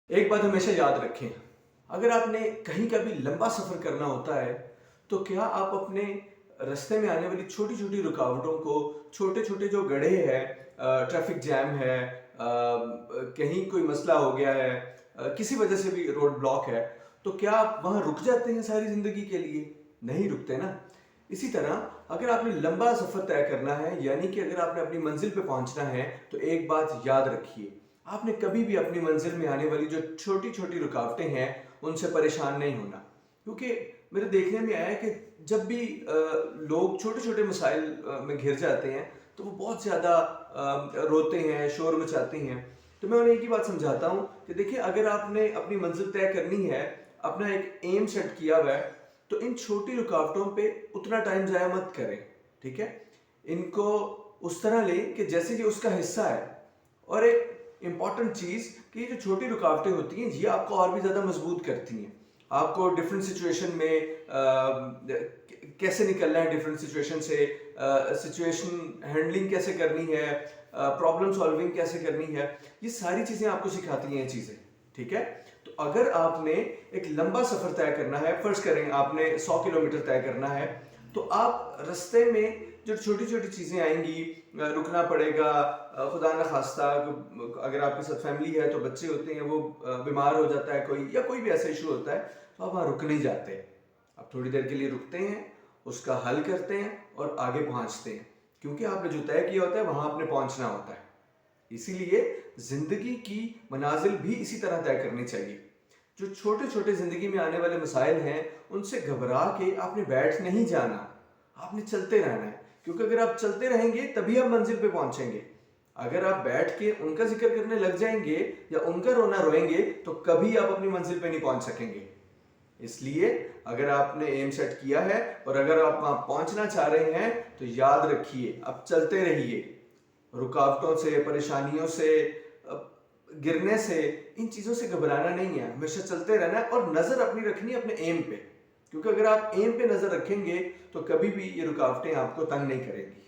ایک بات ہمیشہ یاد رکھیں، اگر آپ نے کہیں کا بھی لمبا سفر کرنا ہوتا ہے تو کیا آپ اپنے رستے میں آنے والی چھوٹی چھوٹی رکاوٹوں کو، چھوٹے چھوٹے جو گڑھے ہیں، ٹریفک جیم ہے، کہیں کوئی مسئلہ ہو گیا ہے، کسی وجہ سے بھی روڈ بلاک ہے، تو کیا آپ وہاں رک جاتے ہیں ساری زندگی کے لیے؟ نہیں رکتے نا۔ اسی طرح اگر آپ نے لمبا سفر طے کرنا ہے، یعنی کہ اگر آپ نے اپنی منزل پہ پہنچنا ہے، تو ایک بات یاد رکھیے، آپ نے کبھی بھی اپنی منزل میں آنے والی جو چھوٹی چھوٹی رکاوٹیں ہیں ان سے پریشان نہیں ہونا، کیونکہ میرے دیکھنے میں آیا ہے کہ جب بھی لوگ چھوٹے چھوٹے مسائل میں گھر جاتے ہیں تو وہ بہت زیادہ روتے ہیں، شور مچاتے ہیں۔ تو میں انہیں ایک ہی بات سمجھاتا ہوں کہ دیکھیں، اگر آپ نے اپنی منزل طے کرنی ہے، اپنا ایک ایم سیٹ کیا ہوا ہے، تو ان چھوٹی رکاوٹوں پہ اتنا ٹائم ضائع مت کریں، ٹھیک ہے؟ ان کو اس طرح لیں کہ جیسے کہ اس کا حصہ ہے۔ اور ایک امپورٹنٹ چیز کہ یہ جو چھوٹی رکاوٹیں ہوتی ہیں یہ آپ کو اور بھی زیادہ مضبوط کرتی ہیں، آپ کو ڈفرینٹ سچویشن میں کیسے نکلنا ہے، ڈفرینٹ سچویشن سے سچویشن ہینڈلنگ کیسے کرنی ہے، پرابلم سالونگ کیسے کرنی ہے، یہ ساری چیزیں آپ کو سکھاتی ہیں یہ چیزیں، ٹھیک ہے؟ تو اگر آپ نے ایک لمبا سفر طے کرنا ہے، فرض کریں آپ نے 100 کلومیٹر طے کرنا ہے، تو آپ رستے میں جو چھوٹی چھوٹی چیزیں آئیں گی، رکنا پڑے گا، خدا نخواستہ اگر آپ کے ساتھ فیملی ہے تو بچے ہوتے ہیں، وہ بیمار ہو جاتا ہے کوئی، یا کوئی بھی ایسا ایشو ہوتا ہے، تو آپ وہاں رک نہیں جاتے، آپ تھوڑی دیر کے لیے رکتے ہیں، اس کا حل کرتے ہیں اور آگے پہنچتے ہیں، کیونکہ آپ نے جو طے کیا ہوتا ہے وہاں آپ نے پہنچنا ہوتا ہے۔ اسی لیے زندگی کی منازل بھی اسی طرح طے کرنی چاہیے۔ جو چھوٹے چھوٹے زندگی میں آنے والے مسائل ہیں ان سے گھبرا کے آپ نے بیٹھ نہیں جانا، آپ نے چلتے رہنا ہے، کیونکہ اگر آپ چلتے رہیں گے تبھی آپ منزل پہ پہنچیں گے۔ اگر آپ بیٹھ کے ان کا ذکر کرنے لگ جائیں گے یا ان کا رونا روئیں گے تو کبھی آپ اپنی منزل پہ نہیں پہنچ سکیں گے۔ اس لیے اگر آپ نے ایم سیٹ کیا ہے اور اگر آپ وہاں پہنچنا چاہ رہے ہیں تو یاد رکھیے، اب چلتے رہیے، رکاوٹوں سے، پریشانیوں سے، گرنے سے، ان چیزوں سے گھبرانا نہیں ہے، ہمیشہ چلتے رہنا ہے اور نظر اپنی رکھنی ہے اپنے ایم پہ، کیونکہ اگر آپ ایم پہ نظر رکھیں گے تو کبھی بھی یہ رکاوٹیں آپ کو تنگ نہیں کریں گی۔